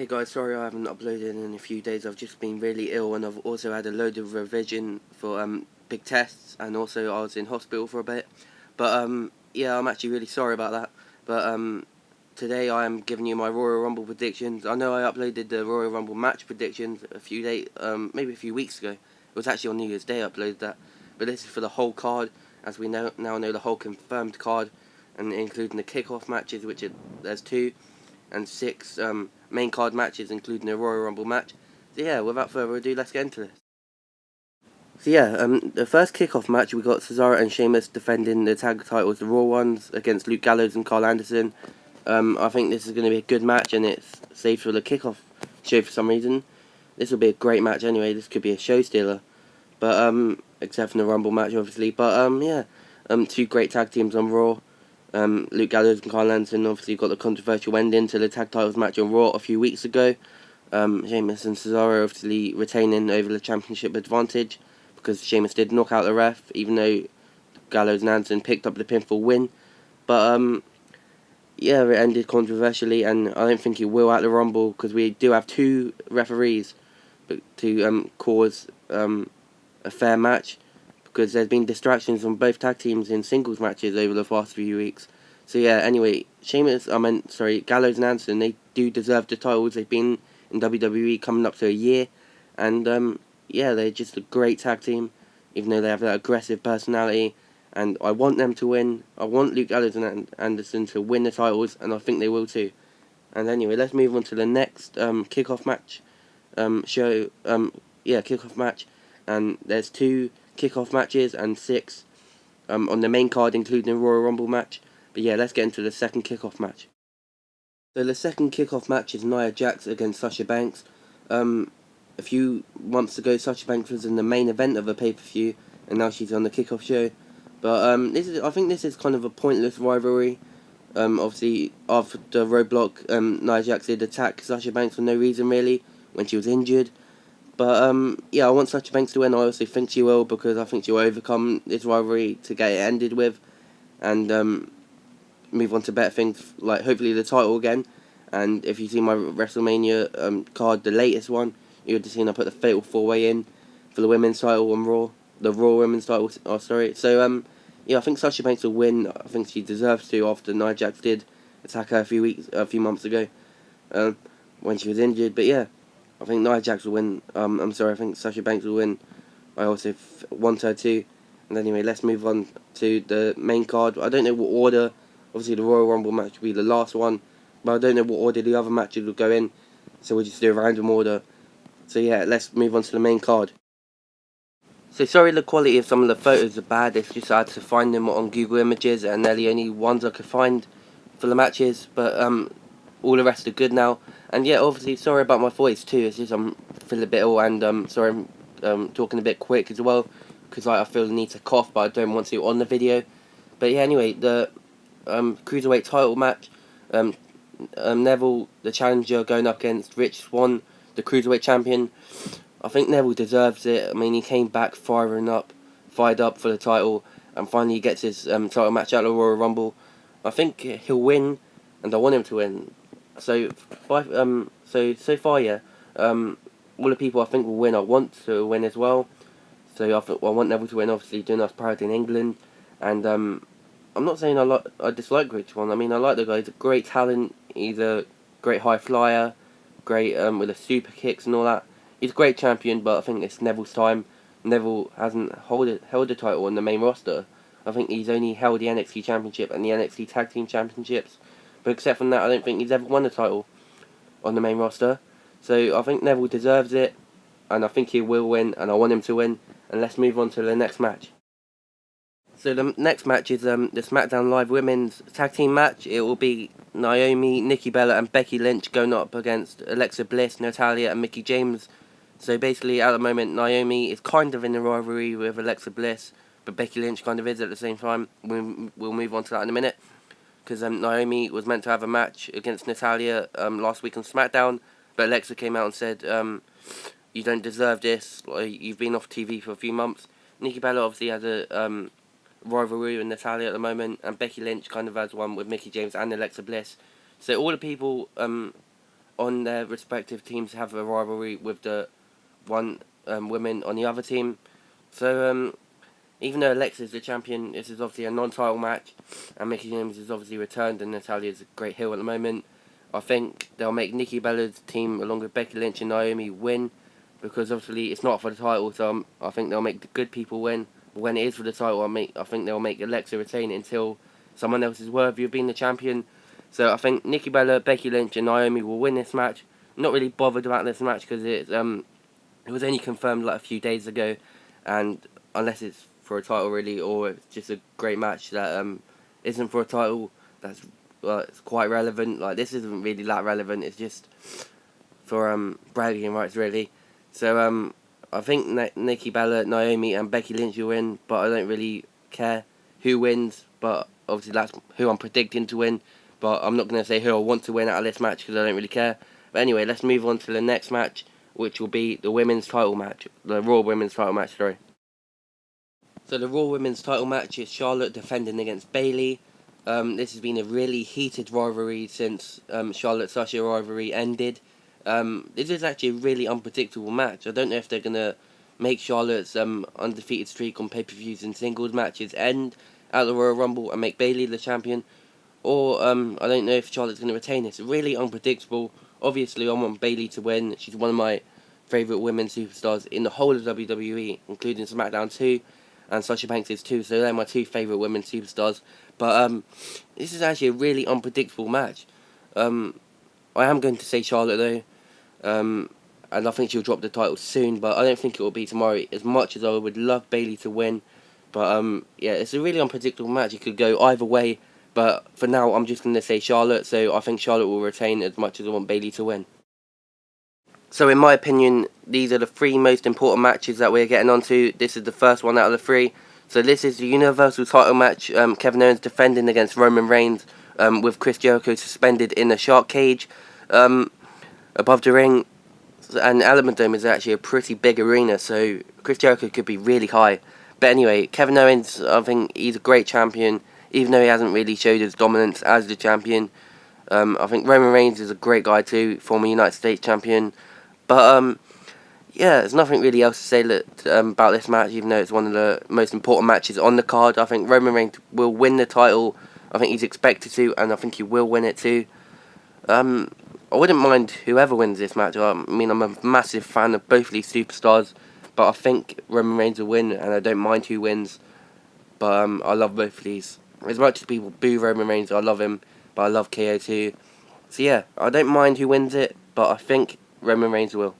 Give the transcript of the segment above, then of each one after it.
guys, sorry I haven't uploaded in a few days. I've just been really ill, and I've also had a load of revision for big tests, and also I was in hospital for a bit. But yeah, I'm actually really sorry about that. But today I am giving you my Royal Rumble predictions. I know I uploaded the Royal Rumble match predictions a few days, maybe a few weeks ago. It was actually on New Year's Day I uploaded that. But this is for the whole card, as we now know the whole confirmed card, and including the kickoff matches, which there's 2, and 6 main card matches, including a Royal Rumble match. So yeah, without further ado, let's get into this. So yeah, the first kickoff match, we got Cesaro and Sheamus defending the tag titles, the Raw ones, against Luke Gallows and Carl Anderson. I think this is going to be a good match, and it's saved for the kickoff show for some reason. This will be a great match anyway. This could be a show stealer, but except for the Rumble match, obviously. But yeah, 2 great tag teams on Raw. Luke Gallows and Carl Anderson obviously got the controversial ending to the tag titles match on Raw a few weeks ago. Sheamus and Cesaro obviously retaining over the championship advantage, because Sheamus did knock out the ref, even though Gallows and Anderson picked up the pinfall win. But yeah, it ended controversially, and I don't think it will at the Rumble, because we do have 2 referees to cause a fair match, because there's been distractions on both tag teams in singles matches over the past few weeks. So yeah, anyway, Gallows and Anderson, they do deserve the titles. They've been in WWE coming up to a year, and yeah, they're just a great tag team, even though they have that aggressive personality, and I want them to win. I want Luke Gallows and Anderson to win the titles, and I think they will too. And anyway, let's move on to the next kickoff match kickoff match, and there's 2 kickoff matches and 6 on the main card, including a Royal Rumble match. But yeah, let's get into the second kickoff match. So the second kickoff match is Nia Jax against Sasha Banks. A few months ago, Sasha Banks was in the main event of a pay-per-view, and now she's on the kickoff show. But I think this is kind of a pointless rivalry. Obviously, after the roadblock, Nia Jax did attack Sasha Banks for no reason really when she was injured. But yeah, I want Sasha Banks to win. I also think she will, because I think she will overcome this rivalry to get it ended with, and move on to better things, like hopefully the title again. And if you see my WrestleMania card, the latest one, you would have seen I put the Fatal 4-Way in for the women's title on Raw, the Raw women's title. Oh, sorry. So yeah, I think Sasha Banks will win. I think she deserves to, after Nia Jax did attack her a few months ago, when she was injured. But yeah, I think Nia Jax will win. I think Sasha Banks will win. I also want her to. And anyway, let's move on to the main card. I don't know what order. Obviously, the Royal Rumble match will be the last one, but I don't know what order the other matches will go in. So we'll just do a random order. So yeah, let's move on to the main card. So sorry the quality of some of the photos are bad. It's just I had to find them on Google Images, and they're the only ones I could find for the matches. But all the rest are good now. And yeah, obviously, sorry about my voice too. It's just I'm feeling a bit ill, and sorry I'm talking a bit quick as well, because I feel the need to cough, but I don't want to on the video. But yeah, anyway, the Cruiserweight title match, Neville, the challenger, going up against Swann, the Cruiserweight champion. I think Neville deserves it. I mean, he came back fired up for the title, and finally gets his title match at the Royal Rumble. I think he'll win, and I want him to win. So far, yeah, all the people I think will win, I want to win as well. So I want Neville to win, obviously doing us proud in England. And I'm not saying I dislike Rich Swann. I mean, I like the guy. He's a great talent. He's a great high flyer, great with the super kicks and all that. He's a great champion, but I think it's Neville's time. Neville hasn't held the title on the main roster. I think he's only held the NXT Championship and the NXT Tag Team Championships. But except from that, I don't think he's ever won a title on the main roster. So I think Neville deserves it, and I think he will win, and I want him to win. And let's move on to the next match. So the next match is the SmackDown Live Women's Tag Team match. It will be Naomi, Nikki Bella and Becky Lynch going up against Alexa Bliss, Natalya and Mickie James. So basically, at the moment, Naomi is kind of in a rivalry with Alexa Bliss, but Becky Lynch kind of is at the same time. We'll move on to that in a minute, because Naomi was meant to have a match against Natalya last week on SmackDown, but Alexa came out and said, you don't deserve this, you've been off TV for a few months. Nikki Bella obviously has a rivalry with Natalya at the moment, and Becky Lynch kind of has one with Mickie James and Alexa Bliss. So all the people on their respective teams have a rivalry with the one women on the other team. So even though Alexa's the champion, this is obviously a non-title match, and Mickie James is obviously returned, and Natalia's a great heel at the moment. I think they'll make Nikki Bella's team, along with Becky Lynch and Naomi, win, because obviously it's not for the title, so I think they'll make the good people win. But when it is for the title, I think they'll make Alexa retain it until someone else is worthy of being the champion. So I think Nikki Bella, Becky Lynch and Naomi will win this match. I'm not really bothered about this match because it was only confirmed like a few days ago, and unless it's for a title really, or it's just a great match that isn't for a title, that's it's quite relevant. Like, this isn't really that relevant, it's just for bragging rights really. So I think Nikki Bella, Naomi and Becky Lynch will win, but I don't really care who wins, but obviously that's who I'm predicting to win, but I'm not going to say who I want to win out of this match because I don't really care. But anyway, let's move on to the next match, which will be the women's title match, the Raw women's title match, sorry. So the Raw women's title match is Charlotte defending against Bayley. This has been a really heated rivalry since Charlotte-Sasha rivalry ended. This is actually a really unpredictable match. I don't know if they're going to make Charlotte's undefeated streak on pay-per-views and singles matches end at the Royal Rumble and make Bayley the champion, or I don't know if Charlotte's going to retain this. It's really unpredictable. Obviously, I want Bayley to win. She's one of my favourite women superstars in the whole of WWE, including SmackDown 2, and Sasha Banks is too, so they're my two favourite women superstars. But this is actually a really unpredictable match. I am going to say Charlotte though, and I think she'll drop the title soon, but I don't think it will be tomorrow, as much as I would love Bayley to win. But yeah, it's a really unpredictable match. It could go either way, but for now I'm just going to say Charlotte, so I think Charlotte will retain as much as I want Bayley to win. So in my opinion, these are the three most important matches that we're getting onto. This is the first one out of the three. So this is the Universal title match, Kevin Owens defending against Roman Reigns, with Chris Jericho suspended in a shark cage above the ring. And Element Dome is actually a pretty big arena, so Chris Jericho could be really high. But anyway, Kevin Owens, I think he's a great champion, even though he hasn't really showed his dominance as the champion. I think Roman Reigns is a great guy too, former United States champion. But yeah, there's nothing really else to say about this match, even though it's one of the most important matches on the card. I think Roman Reigns will win the title. I think he's expected to, and I think he will win it too. I wouldn't mind whoever wins this match. I mean, I'm a massive fan of both of these superstars, but I think Roman Reigns will win, and I don't mind who wins. But I love both of these. As much as people boo Roman Reigns, I love him, but I love KO too. So yeah, I don't mind who wins it, but I think Roman Reigns will.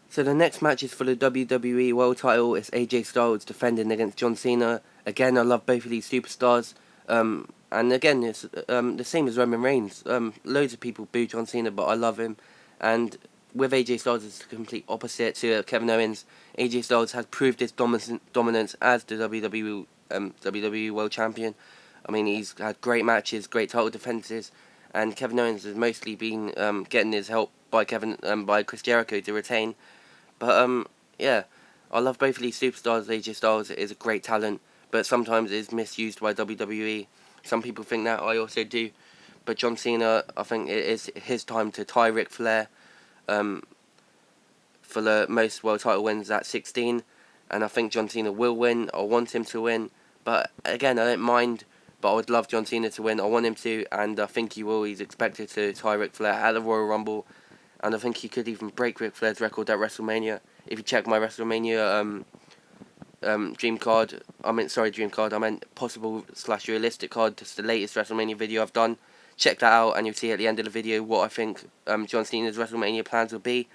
So the next match is for the WWE World Title. It's AJ Styles defending against John Cena. Again, I love both of these superstars. And again, it's the same as Roman Reigns. Loads of people boo John Cena, but I love him. And with AJ Styles, it's the complete opposite to Kevin Owens. AJ Styles has proved his dominance as the WWE World Champion. I mean, he's had great matches, great title defenses, and Kevin Owens has mostly been getting his help by by Chris Jericho to retain. But yeah, I love both of these superstars. AJ Styles is a great talent, but sometimes is misused by WWE. Some people think that, I also do. But John Cena, I think it is his time to tie Ric Flair for the most world title wins at 16. And I think John Cena will win. I want him to win. But again, I don't mind. But I would love John Cena to win. I want him to, and I think he will. He's expected to tie Ric Flair at the Royal Rumble. And I think he could even break Ric Flair's record at WrestleMania. If you check my WrestleMania dream card, I meant possible/realistic card. Just the latest WrestleMania video I've done. Check that out, and you'll see at the end of the video what I think John Cena's WrestleMania plans will be.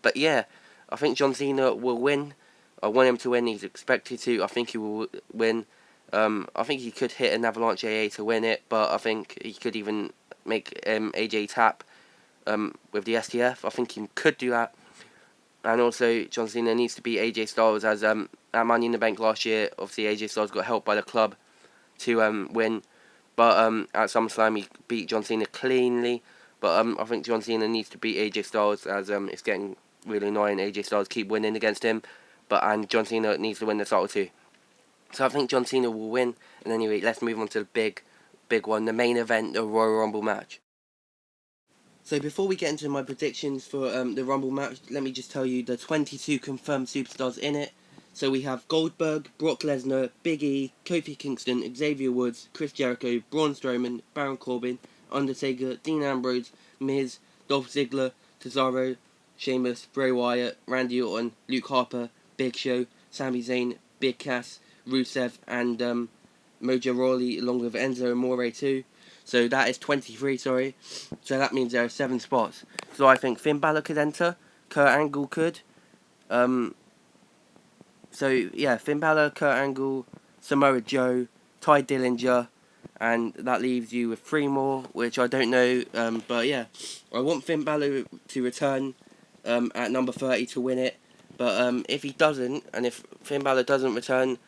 But yeah, I think John Cena will win. I want him to win. He's expected to. I think he will win. I think he could hit an Avalanche AA to win it, but I think he could even make AJ tap with the STF. I think he could do that. And also, John Cena needs to beat AJ Styles, as at Money in the Bank last year, obviously AJ Styles got helped by the club to win. But at SummerSlam, he beat John Cena cleanly. But I think John Cena needs to beat AJ Styles, as it's getting really annoying. AJ Styles keep winning against him. And John Cena needs to win the title too. So I think John Cena will win. And anyway, let's move on to the big one, the main event, the Royal Rumble match. So before we get into my predictions for the Rumble match, let me just tell you the 22 confirmed superstars in it. So we have Goldberg, Brock Lesnar, Big E, Kofi Kingston, Xavier Woods, Chris Jericho, Braun Strowman, Baron Corbin, Undertaker, Dean Ambrose, Miz, Dolph Ziggler, Cesaro, Sheamus, Bray Wyatt, Randy Orton, Luke Harper, Big Show, Sami Zayn, Big Cass, Rusev, and Mojo Rawley, along with Enzo Amore too. So that is 23, sorry. So that means there are 7 spots. So I think Finn Balor could enter, Kurt Angle could. So yeah, Finn Balor, Kurt Angle, Samoa Joe, Ty Dillinger, and that leaves you with 3 more, which I don't know. But yeah, I want Finn Balor to return at number 30 to win it. But if he doesn't, and if Finn Balor doesn't return,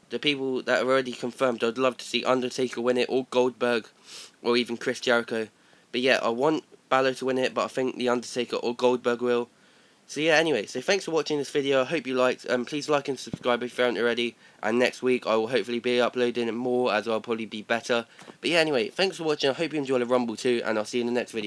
the people that are already confirmed, I'd love to see Undertaker win it, or Goldberg, or even Chris Jericho. But yeah, I want Balor to win it, but I think the Undertaker or Goldberg will. So yeah, anyway, so thanks for watching this video. I hope you liked. Please like and subscribe if you haven't already. And next week I will hopefully be uploading more, as I'll probably be better. But yeah, anyway, thanks for watching. I hope you enjoy the Rumble too, and I'll see you in the next video.